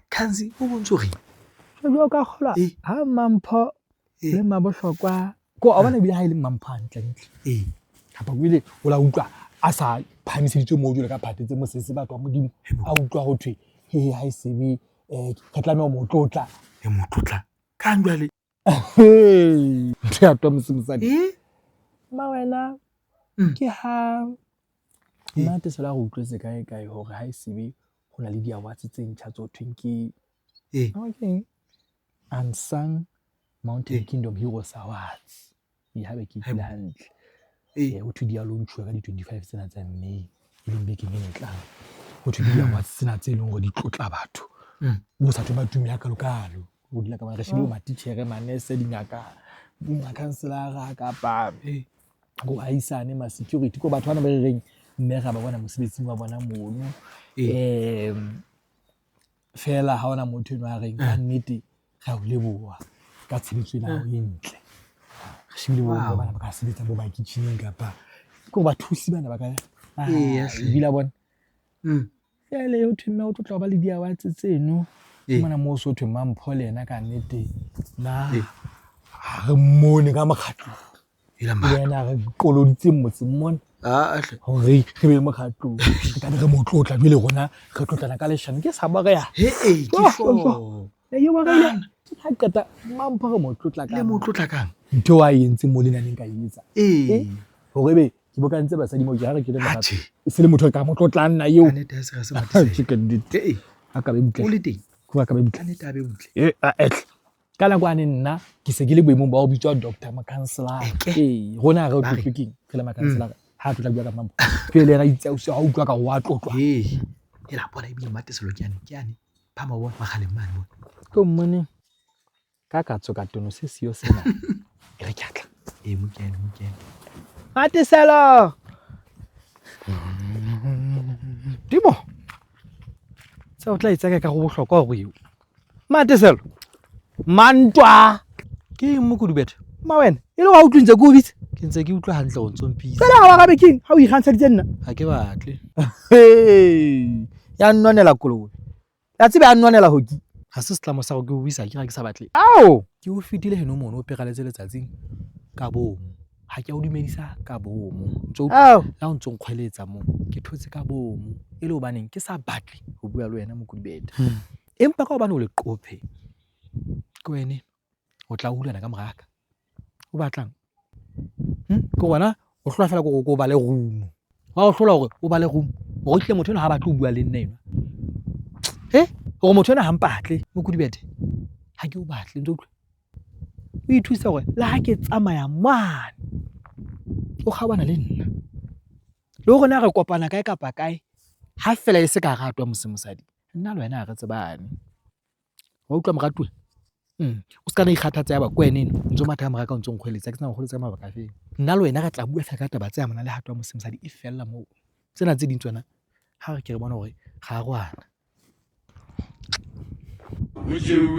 Kanzi o bontse hore jwa ka kgola ha mampho le mabohlokwa ko a bona bile ha ile mampho hantle kapa bile o la utlwa a sa phamiseditswe mo jole ka phatetse mo sese batho ba modimo a utlwa go thwe he ha isebe ke tla mo tlotla ka njwale ntho ya twa mosemusadi ma wena ke ha nna te sela go utlwetse kae hore ha isebe go na le di-awards tse ntšha tso thweng ke okay Unsung Mountain Kingdom Heroes Awards ha be ke ile hantle ho thwe di a launchwa ka di-25 tsena tsa May e leng bekeng e tlang ho thwe di-awards tsena tse leng hore di tlotla batho bo sa tlo ba tumela kalokalo o dila ka ba re shebe matitjhere manese dingaka bo makhanselara kapa go aisane ma security ko batho bana ba re reng mme ga ba bona mosebetsing wa bona mono fela ha ona motho eno a reng ka nnete ga o leboa ka tshebetso ena o entle re shebile bo bana ba ka sebetsa bo ba kitcheneng kapa ko ba thusi bana ba ka bila bona fela o thwe o tlo ba le di-awards tseno mona mo so thwe mampho le ena ka nnete na re mmone ka mokgatlo yena re koloditse motse mmone hore re be mokgatlo ka re motlotla jwale rona re tlotlana ka leshano ke sa ba re ya ke sho yo ba ga ha qeta mampho re motlotla ka le motlotla kang ntho wa yentse mo lena neng ka etsa hore be ke bokantse basadi mo ja re ke le mokgatlo se le motho ka motlotla nna eo ka nete se ga se matse a ka be butle o le teng go ka be butle ka nete a be butle ka nakwane nna ke se ke le boemong ba o bitswa Dr. Makhanselara rona re tlotleng ke le Makhanselara ha tlo tla bua ka mampho ke le ra itse o se ha utlwa ka wa tlotlwa e la bona e bile mateselo ke ane ba mo bona magaleng mane bona ko mmone ka tsoka tono se sio sena re tlatla mokene mateselo dimo sa o tla itsa ka go bohlokwa go eo mateselo mantwa ke mo go dubethe ma wena ile wa utlwintse go bitse ke ntse ke utlwa hantle go ntsompisa tsela wa ga beking ha o ikgantsha ditsenna ha ke batle ya nnonela kolobe ya tsebe a nnonela hoki ga se setlamo sa go ke o buisa ke ga ke sa batle ao ke o fetile heno mono o pegaletse letsatsing ka bomo ha ke a o dumedisa ka bomo la o ntse nkgweletsa mo ke thotse ka bomo e le hobaneng ke sa batle go bua le wena mo kudibete empa ka hobane o le qophe ko wena o tla hulana ka moraka o batlang ke gona o hlola fela go ba le room wa o hlola gore o ba le room o tle motho ena ha batle o bua le nna ena gore motho ena ha mpatle mo kudibete ha ke o batle ntse utlwa o ithusa gore le ha ke tsamaya mane o kgabana le nna le gore na re kopana kae kapa kae ha fela e se ka ratwa mosemosadi nna le wena re tsebane wa utlwa moratwe o ska na ikgathatsa ya ba kwene ntse matha moraka o ntse nkgweletsa ke tsena go kgweletsa mabaka fela nna le wena re tla bua fela ka taba tse amana le hatwa mosemosadi e fella mo tsena tse ding tsona ha re ke re bona gore ga a rwana Would you